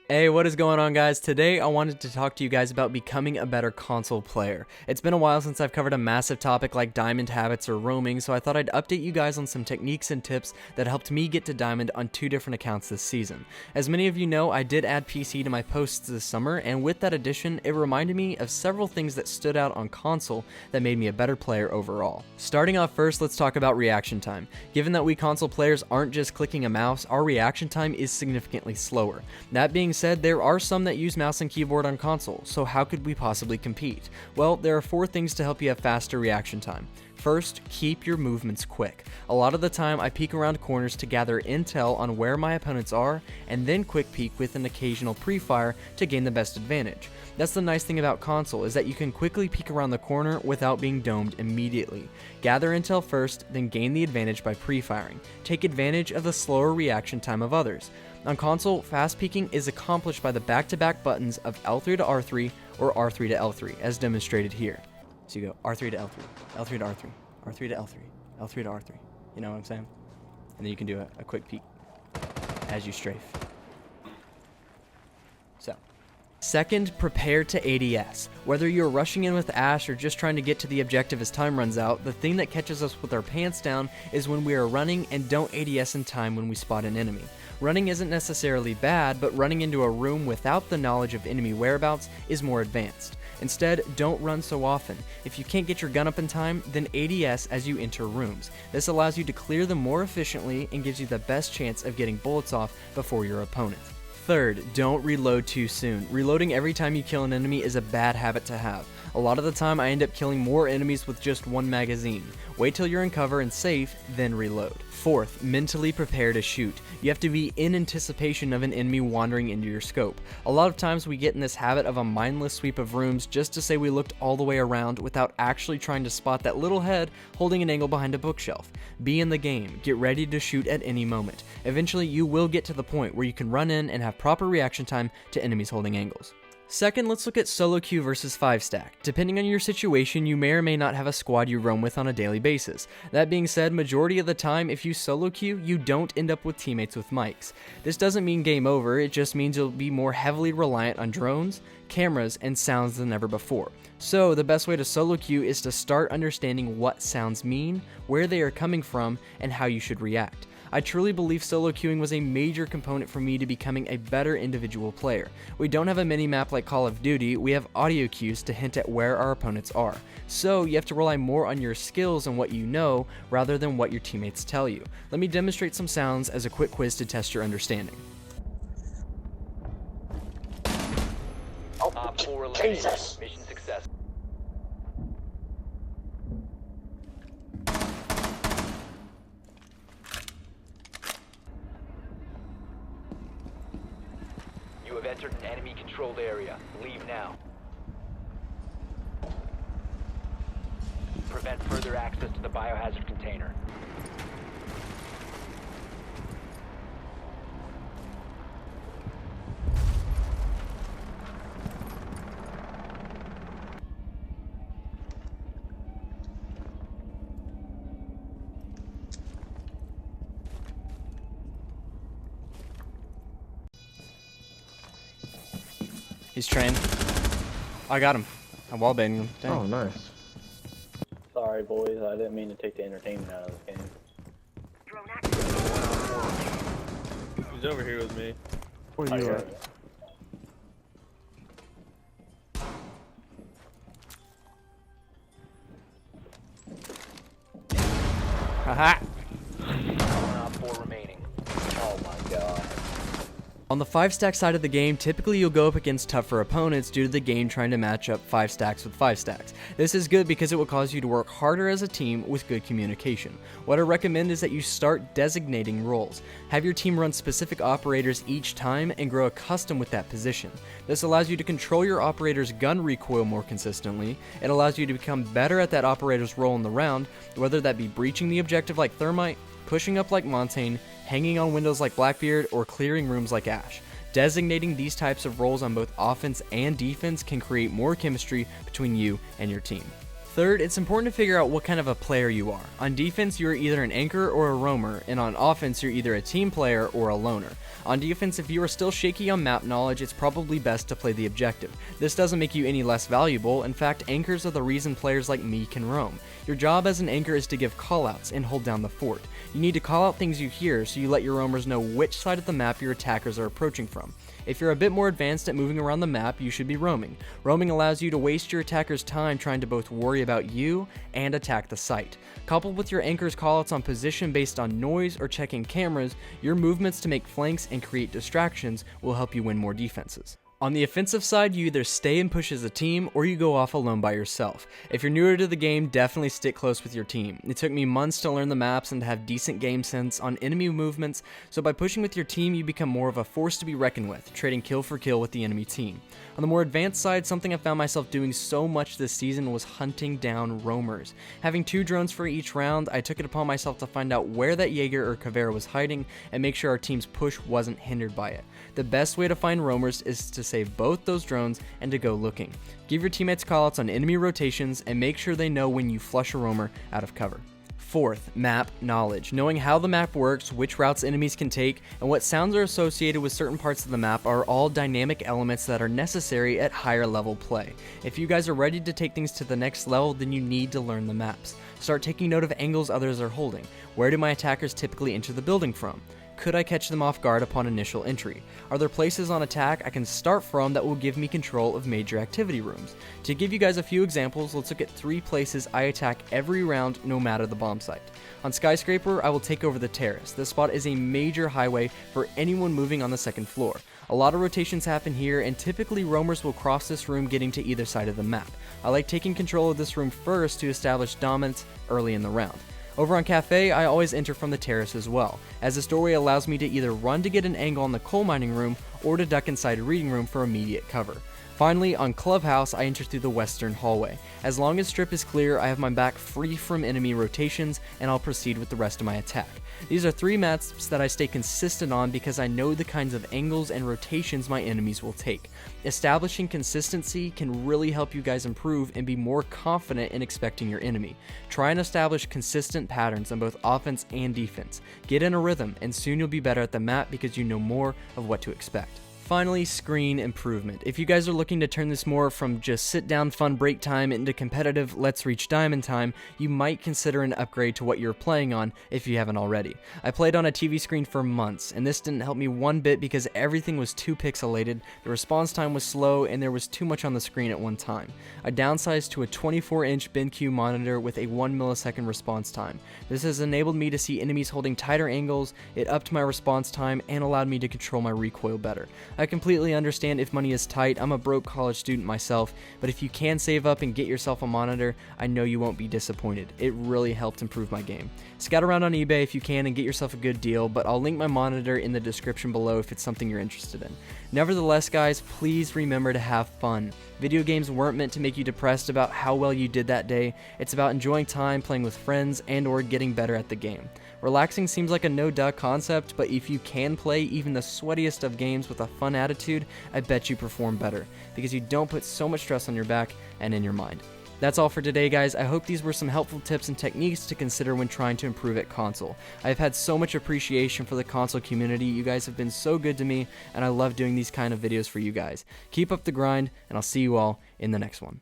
Hey, what is going on, guys? Today I wanted to talk to you guys about becoming a better console player. It's been a while since I've covered a massive topic like diamond habits or roaming, so I thought I'd update you guys on some techniques and tips that helped me get to diamond on 2 different accounts this season. As many of you know, I did add PC to my posts this summer, and with that addition, it reminded me of several things that stood out on console that made me a better player overall. Starting off first, let's talk about reaction time. Given that we console players aren't just clicking a mouse, our reaction time is significantly slower. That being said, there are some that use mouse and keyboard on console, so how could we possibly compete? Well, there are 4 things to help you have faster reaction time. First, keep your movements quick. A lot of the time I peek around corners to gather intel on where my opponents are, and then quick peek with an occasional pre-fire to gain the best advantage. That's the nice thing about console, is that you can quickly peek around the corner without being domed immediately. Gather intel first, then gain the advantage by pre-firing. Take advantage of the slower reaction time of others. On console, fast peeking is accomplished by the back-to-back buttons of L3 to R3 or R3 to L3, as demonstrated here. So you go R3 to L3, L3 to R3, R3 to L3, L3 to R3. You know what I'm saying? And then you can do a quick peek as you strafe. Second, prepare to ADS. Whether you're rushing in with Ash or just trying to get to the objective as time runs out, the thing that catches us with our pants down is when we are running and don't ADS in time when we spot an enemy. Running isn't necessarily bad, but running into a room without the knowledge of enemy whereabouts is more advanced. Instead, don't run so often. If you can't get your gun up in time, then ADS as you enter rooms. This allows you to clear them more efficiently and gives you the best chance of getting bullets off before your opponent. Third, don't reload too soon. Reloading every time you kill an enemy is a bad habit to have. A lot of the time I end up killing more enemies with just one magazine. Wait till you're in cover and safe, then reload. Fourth, mentally prepare to shoot. You have to be in anticipation of an enemy wandering into your scope. A lot of times we get in this habit of a mindless sweep of rooms just to say we looked all the way around without actually trying to spot that little head holding an angle behind a bookshelf. Be in the game, get ready to shoot at any moment. Eventually you will get to the point where you can run in and have proper reaction time to enemies holding angles. Second, let's look at solo queue versus 5-stack. Depending on your situation, you may or may not have a squad you roam with on a daily basis. That being said, majority of the time, if you solo queue, you don't end up with teammates with mics. This doesn't mean game over, it just means you'll be more heavily reliant on drones, cameras, and sounds than ever before. So, the best way to solo queue is to start understanding what sounds mean, where they are coming from, and how you should react. I truly believe solo queuing was a major component for me to becoming a better individual player. We don't have a mini-map like Call of Duty, we have audio cues to hint at where our opponents are. So you have to rely more on your skills and what you know, rather than what your teammates tell you. Let me demonstrate some sounds as a quick quiz to test your understanding. Oh, Jesus! Mission success. You have entered an enemy-controlled area. Leave now. Prevent further access to the biohazard container. He's trained. I got him. I'm wallbanging him. Dang. Oh, nice. Sorry, boys. I didn't mean to take the entertainment out of this game. He's over here with me. Where you at? Haha! 4 remaining. Oh my god. On the 5-stack side of the game, typically you'll go up against tougher opponents due to the game trying to match up 5 stacks with 5 stacks. This is good because it will cause you to work harder as a team with good communication. What I recommend is that you start designating roles. Have your team run specific operators each time and grow accustomed with that position. This allows you to control your operator's gun recoil more consistently. It allows you to become better at that operator's role in the round, whether that be breaching the objective like Thermite, pushing up like Montaigne, hanging on windows like Blackbeard, or clearing rooms like Ash. Designating these types of roles on both offense and defense can create more chemistry between you and your team. Third, it's important to figure out what kind of a player you are. On defense, you are either an anchor or a roamer, and on offense, you're either a team player or a loner. On defense, if you are still shaky on map knowledge, it's probably best to play the objective. This doesn't make you any less valuable. In fact, anchors are the reason players like me can roam. Your job as an anchor is to give callouts and hold down the fort. You need to call out things you hear so you let your roamers know which side of the map your attackers are approaching from. If you're a bit more advanced at moving around the map, you should be roaming. Roaming allows you to waste your attacker's time trying to both worry about you and attack the site. Coupled with your anchor's callouts on position based on noise or checking cameras, your movements to make flanks and create distractions will help you win more defenses. On the offensive side, you either stay and push as a team, or you go off alone by yourself. If you're newer to the game, definitely stick close with your team. It took me months to learn the maps and to have decent game sense on enemy movements, so by pushing with your team, you become more of a force to be reckoned with, trading kill for kill with the enemy team. On the more advanced side, something I found myself doing so much this season was hunting down roamers. Having 2 drones for each round, I took it upon myself to find out where that Jaeger or Caveira was hiding and make sure our team's push wasn't hindered by it. The best way to find roamers is to save both those drones and to go looking. Give your teammates callouts on enemy rotations and make sure they know when you flush a roamer out of cover. Fourth, map knowledge. Knowing how the map works, which routes enemies can take, and what sounds are associated with certain parts of the map are all dynamic elements that are necessary at higher level play. If you guys are ready to take things to the next level, then you need to learn the maps. Start taking note of angles others are holding. Where do my attackers typically enter the building from? Could I catch them off guard upon initial entry? Are there places on attack I can start from that will give me control of major activity rooms? To give you guys a few examples, let's look at 3 places I attack every round no matter the bomb site. On Skyscraper, I will take over the terrace. This spot is a major highway for anyone moving on the 2nd floor. A lot of rotations happen here, and typically roamers will cross this room getting to either side of the map. I like taking control of this room first to establish dominance early in the round. Over on Cafe, I always enter from the terrace as well, as this doorway allows me to either run to get an angle on the coal mining room or to duck inside a reading room for immediate cover. Finally, on Clubhouse, I enter through the western hallway. As long as strip is clear, I have my back free from enemy rotations, and I'll proceed with the rest of my attack. These are 3 maps that I stay consistent on because I know the kinds of angles and rotations my enemies will take. Establishing consistency can really help you guys improve and be more confident in expecting your enemy. Try and establish consistent patterns on both offense and defense. Get in a rhythm, and soon you'll be better at the map because you know more of what to expect. Finally, screen improvement. If you guys are looking to turn this more from just sit down fun break time into competitive let's reach diamond time, you might consider an upgrade to what you're playing on if you haven't already. I played on a TV screen for months, and this didn't help me one bit because everything was too pixelated, the response time was slow, and there was too much on the screen at one time. I downsized to a 24-inch BenQ monitor with a 1 millisecond response time. This has enabled me to see enemies holding tighter angles, it upped my response time, and allowed me to control my recoil better. I completely understand if money is tight. I'm a broke college student myself, but if you can save up and get yourself a monitor, I know you won't be disappointed. It really helped improve my game. Scout around on eBay if you can and get yourself a good deal, but I'll link my monitor in the description below if it's something you're interested in. Nevertheless, guys, please remember to have fun. Video games weren't meant to make you depressed about how well you did that day. It's about enjoying time, playing with friends, and or getting better at the game. Relaxing seems like a no-duh concept, but if you can play even the sweatiest of games with a fun attitude, I bet you perform better, because you don't put so much stress on your back and in your mind. That's all for today, guys. I hope these were some helpful tips and techniques to consider when trying to improve at console. I've had so much appreciation for the console community. You guys have been so good to me, and I love doing these kind of videos for you guys. Keep up the grind, and I'll see you all in the next one.